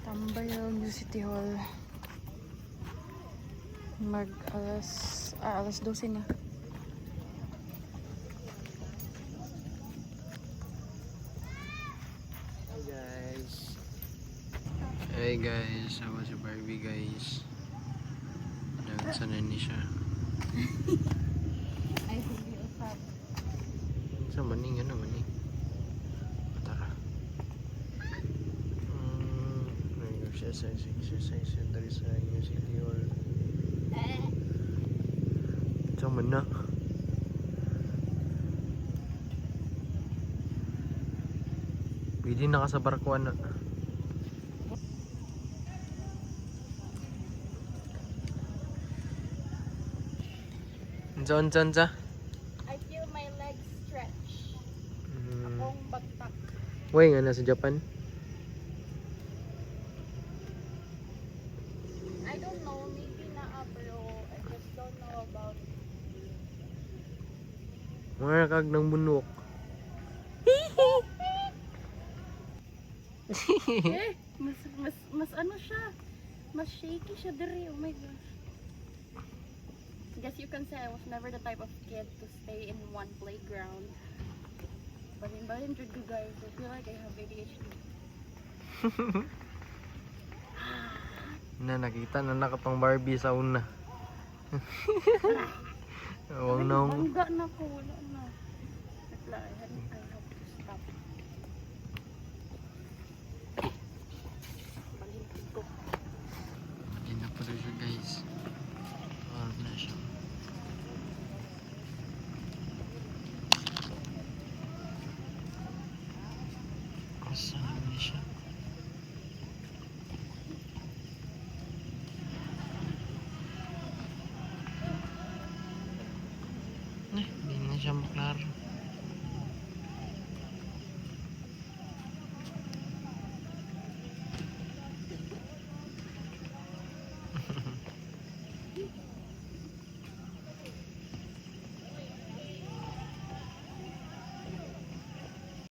Tambay yung City Hall. Alas 12 na. Hey guys, ako si Barbie guys. Sana ni siya. Ay, hindi usap. Sa maning ano maning. Tara. Exercise dari sa City Hall. Sama na. Pwede na ka sa barkuan na. Unsa? I feel my legs stretch. Akong bagtak. Way nga nasa Japan. I don't know, maybe na pero I just don't know about Mga kag ng bunok. mas ano siya, mas shaky siya diri. Oh my gosh. Guess you can say I was never the type of kid to stay in one playground. But in you guys, I feel like I have ADHD. Nakita na nakapang Barbie sa una. Wag nang Bangga na ko, wala na. I have to stop. Balikin ko. Hindi na pala siya guys. Wala na siya. Saan na siya? Hindi na siya maklaro.